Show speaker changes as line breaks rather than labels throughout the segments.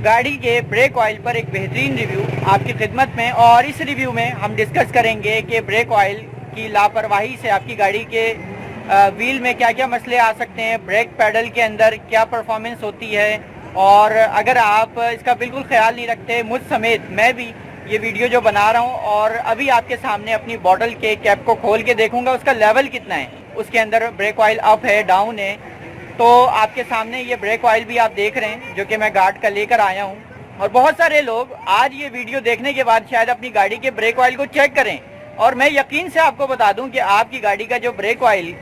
गाड़ी के brake oil पर एक बेहतरीन रिव्यू आपकी खिदमत में। और इस रिव्यू में हम डिस्कस करेंगे कि ब्रेक ऑयल की लापरवाही से आपकी गाड़ी के व्हील में क्या क्या मसले आ सकते हैं, ब्रेक पैडल के अंदर क्या परफॉर्मेंस होती है, और अगर आप इसका बिल्कुल ख्याल नहीं रखते, मुझ समेत मैं भी ये वीडियो जो बना रहा हूँ और अभी आपके सामने अपनी बॉटल के कैप को खोल के देखूंगा उसका लेवल कितना है, उसके अंदर ब्रेक ऑयल अप है डाउन है। तो आपके सामने ये ब्रेक ऑयल भी आप देख रहे हैं जो कि मैं गार्ड का लेकर आया हूँ। और बहुत सारे लोग आज ये वीडियो देखने के बाद शायद अपनी गाड़ी के ब्रेक ऑयल को चेक करें, और मैं यकीन से आपको बता दूं कि आपकी गाड़ी का जो ब्रेक ऑयल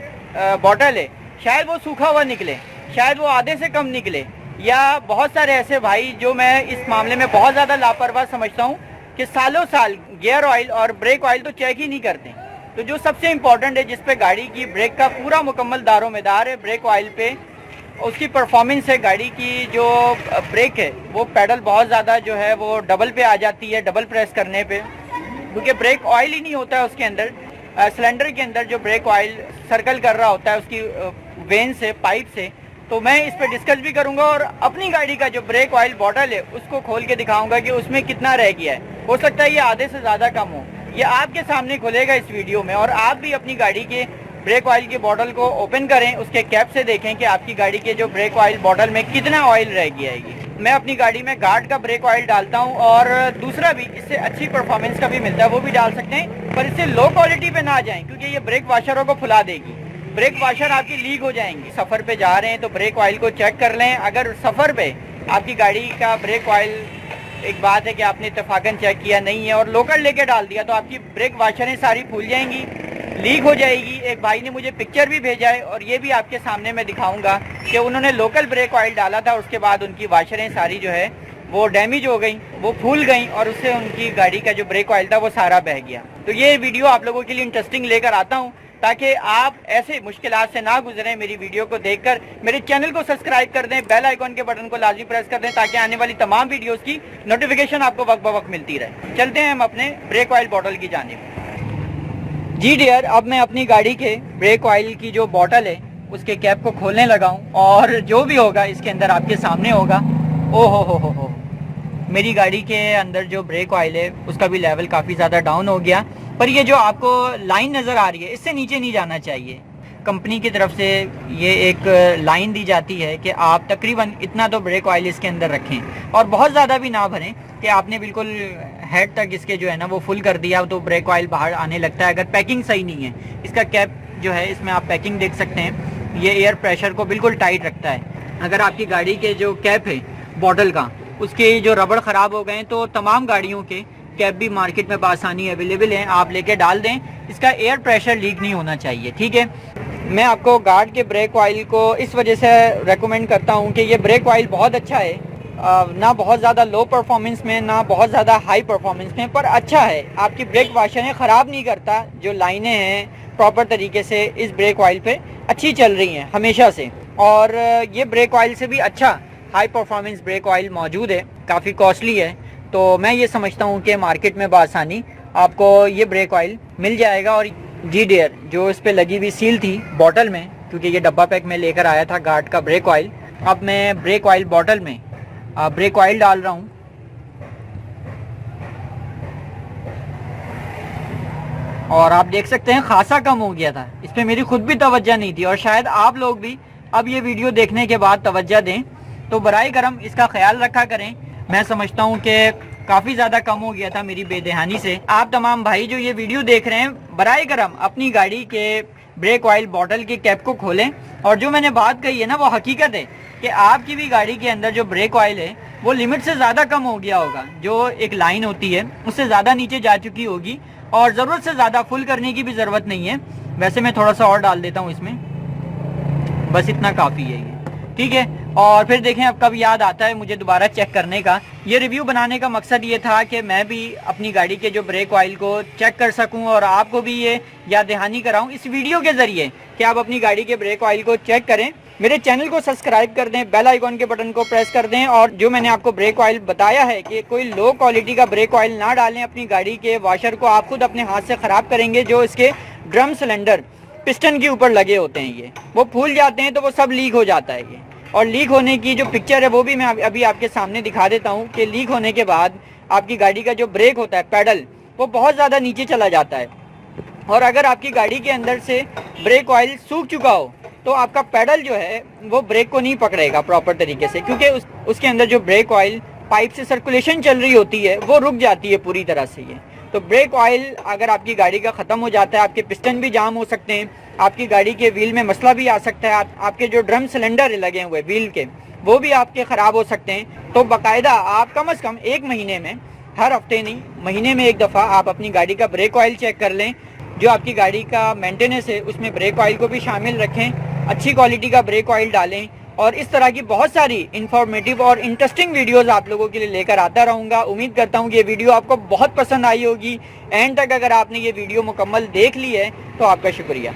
बॉटल है शायद वो सूखा हुआ निकले, शायद वो आधे से कम निकले, या बहुत सारे ऐसे भाई जो मैं इस मामले में बहुत ज़्यादा लापरवाह समझता हूँ कि सालों साल गियर ऑयल और ब्रेक ऑयल तो चेक ही नहीं करते। तो जो सबसे इम्पोर्टेंट है, जिस पे गाड़ी की ब्रेक का पूरा मुकम्मल दारोमदार है, ब्रेक ऑयल पे उसकी परफॉर्मेंस है। गाड़ी की जो ब्रेक है वो पैडल बहुत ज़्यादा जो है वो डबल पे आ जाती है, डबल प्रेस करने पे, क्योंकि ब्रेक ऑयल ही नहीं होता है उसके अंदर। सिलेंडर के अंदर जो ब्रेक ऑयल सर्कल कर रहा होता है उसकी वेन से, पाइप से। तो मैं इस पे डिस्कस भी करूंगा और अपनी गाड़ी का जो ब्रेक ऑयल बॉटल है उसको खोल के दिखाऊंगा कि उसमें कितना रह गया है। हो सकता है ये आधे से ज़्यादा कम हो, ये आपके सामने खुलेगा इस वीडियो में। और आप भी अपनी गाड़ी के ब्रेक ऑयल की बॉटल को ओपन करें, उसके कैप से देखें कि आपकी गाड़ी के जो ब्रेक ऑयल बॉटल में कितना ऑयल रह गया है। मैं अपनी गाड़ी में गार्ड का ब्रेक ऑयल डालता हूं, और दूसरा भी इससे अच्छी परफॉर्मेंस का भी मिलता है, वो भी डाल सकते हैं, पर इससे लो क्वालिटी पे ना जाएं क्योंकि ये ब्रेक वाशरों को फुला देगी। ब्रेक वाशर आपकी लीक हो जाएंगी। सफ़र पे जा रहे हैं तो ब्रेक ऑयल को चेक कर लें। अगर सफ़र पे आपकी गाड़ी का ब्रेक ऑयल, एक बात है कि आपने इत्तेफाकन चेक किया नहीं है और लोकल लेके डाल दिया, तो आपकी ब्रेक वाशरें सारी फूल जाएंगी, लीक हो जाएगी। एक भाई ने मुझे पिक्चर भी भेजा है और ये भी आपके सामने मैं दिखाऊंगा कि उन्होंने लोकल ब्रेक ऑयल डाला था, उसके बाद उनकी वाशरें सारी जो है वो डैमेज हो गई, वो फूल गई, और उससे उनकी गाड़ी का जो ब्रेक ऑयल था वो सारा बह गया। तो ये वीडियो आप लोगों के लिए इंटरेस्टिंग लेकर आता हूँ ताकि आप ऐसे मुश्किलात से ना गुजरें। मेरी वीडियो को देखकर मेरे चैनल को सब्सक्राइब कर दें, बेल आइकॉन के बटन को लाजमी प्रेस कर दें ताकि आने वाली तमाम वीडियोस की नोटिफिकेशन आपको वक्त ब वक्त मिलती रहे। चलते हैं हम अपने ब्रेक ऑयल बॉटल की जानिब। जी डियर, अब मैं अपनी गाड़ी के ब्रेक ऑयल की जो बॉटल है उसके कैप को खोलने लगा हूँ, और जो भी होगा इसके अंदर आपके सामने होगा। ओ हो, मेरी गाड़ी के अंदर जो ब्रेक ऑयल है उसका भी लेवल काफ़ी ज़्यादा डाउन हो गया। पर ये जो आपको लाइन नज़र आ रही है इससे नीचे नहीं जाना चाहिए। कंपनी की तरफ से ये एक लाइन दी जाती है कि आप तकरीबन इतना तो ब्रेक ऑयल इसके अंदर रखें, और बहुत ज़्यादा भी ना भरें कि आपने बिल्कुल हेड तक इसके जो है ना वो फुल कर दिया तो ब्रेक ऑयल बाहर आने लगता है अगर पैकिंग सही नहीं है। इसका कैप जो है इसमें आप पैकिंग देख सकते हैं, ये एयर प्रेशर को बिल्कुल टाइट रखता है। अगर आपकी गाड़ी के जो कैप है बॉटल का, उसके जो रबड़ ख़राब हो गए तो तमाम गाड़ियों के कैप भी मार्केट में बआसानी अवेलेबल हैं, आप लेके डाल दें। इसका एयर प्रेशर लीक नहीं होना चाहिए, ठीक है। मैं आपको गार्ड के ब्रेक ऑयल को इस वजह से रेकमेंड करता हूं कि ये ब्रेक ऑयल बहुत अच्छा है, ना बहुत ज़्यादा लो परफॉर्मेंस में ना बहुत ज़्यादा हाई परफॉर्मेंस में, पर अच्छा है। आपकी ब्रेक वाशरें ख़राब नहीं करता, जो लाइनें हैं प्रॉपर तरीके से इस ब्रेक ऑयल पे अच्छी चल रही हैं हमेशा से। और ये ब्रेक ऑयल से भी अच्छा हाई परफॉर्मेंस ब्रेक ऑयल मौजूद है, काफ़ी कॉस्टली है। तो मैं ये समझता हूँ कि मार्केट में बआसानी आपको ये ब्रेक ऑयल मिल जाएगा। और जी डियर, जो इस पे लगी हुई सील थी बॉटल में, क्योंकि ये डब्बा पैक में लेकर आया था गार्ड का ब्रेक ऑयल, अब मैं ब्रेक ऑयल बॉटल में ब्रेक ऑयल डाल रहा हूँ। और आप देख सकते हैं खासा कम हो गया था, इस पर मेरी खुद भी तवज्जो नहीं थी, और शायद आप लोग भी अब ये वीडियो देखने के बाद तवज्जो दें। तो बराए करम इसका ख्याल रखा करें। मैं समझता हूँ कि काफ़ी ज़्यादा कम हो गया था मेरी बेदहानी से। आप तमाम भाई जो ये वीडियो देख रहे हैं, बराए करम अपनी गाड़ी के ब्रेक ऑयल बॉटल के कैप को खोलें। और जो मैंने बात कही है ना वो हकीकत है कि आपकी भी गाड़ी के अंदर जो ब्रेक ऑयल है वो लिमिट से ज़्यादा कम हो गया होगा, जो एक लाइन होती है उससे ज़्यादा नीचे जा चुकी होगी, और ज़रूरत से ज़्यादा फुल करने की भी ज़रूरत नहीं है। वैसे मैं थोड़ा सा और डाल देता हूँ इसमें, बस इतना काफ़ी है ये, ठीक है। और फिर देखें अब कब याद आता है मुझे दोबारा चेक करने का। ये रिव्यू बनाने का मकसद ये था कि मैं भी अपनी गाड़ी के जो ब्रेक ऑयल को चेक कर सकूं और आपको भी ये याद दहानी कराऊं इस वीडियो के ज़रिए कि आप अपनी गाड़ी के ब्रेक ऑयल को चेक करें। मेरे चैनल को सब्सक्राइब कर दें, बेल आइकॉन के बटन को प्रेस कर दें, और जो मैंने आपको ब्रेक ऑयल बताया है कि कोई लो क्वालिटी का ब्रेक ऑयल ना डालें। अपनी गाड़ी के वॉशर को आप खुद अपने हाथ से ख़राब करेंगे। जो इसके ड्रम सिलेंडर पिस्टन के ऊपर लगे होते हैं ये वो फूल जाते हैं तो वो सब लीक हो जाता है ये। اور لیک ہونے کی جو پکچر ہے وہ بھی میں ابھی آپ کے سامنے دکھا دیتا ہوں کہ لیک ہونے کے بعد آپ کی گاڑی کا جو بریک ہوتا ہے پیڈل وہ بہت زیادہ نیچے چلا جاتا ہے، اور اگر آپ کی گاڑی کے اندر سے بریک آئل سوکھ چکا ہو تو آپ کا پیڈل جو ہے وہ بریک کو نہیں پکڑے گا پراپر طریقے سے، کیونکہ اس کے اندر جو بریک آئل پائپ سے سرکولیشن چل رہی ہوتی ہے وہ رک جاتی ہے پوری طرح سے۔ یہ تو بریک آئل اگر آپ کی گاڑی کا ختم ہو جاتا ہے، آپ کے پسٹن بھی جام ہو سکتے ہیں، آپ کی گاڑی کے ویل میں مسئلہ بھی آ سکتا ہے، آپ کے جو ڈرم سلنڈر لگے ہوئے ویل کے وہ بھی آپ کے خراب ہو سکتے ہیں۔ تو باقاعدہ آپ کم از کم ایک مہینے میں، ہر ہفتے نہیں، مہینے میں ایک دفعہ آپ اپنی گاڑی کا بریک آئل چیک کر لیں۔ جو آپ کی گاڑی کا مینٹیننس ہے اس میں بریک آئل کو بھی شامل رکھیں، اچھی کوالٹی کا بریک آئل ڈالیں، اور اس طرح کی بہت ساری انفارمیٹیو اور انٹرسٹنگ ویڈیوز آپ لوگوں کے لیے لے کر آتا رہوں گا۔ امید کرتا ہوں کہ یہ ویڈیو آپ کو بہت پسند آئی ہوگی۔ اینڈ تک اگر آپ نے یہ ویڈیو مکمل دیکھ لی ہے تو آپ کا شکریہ۔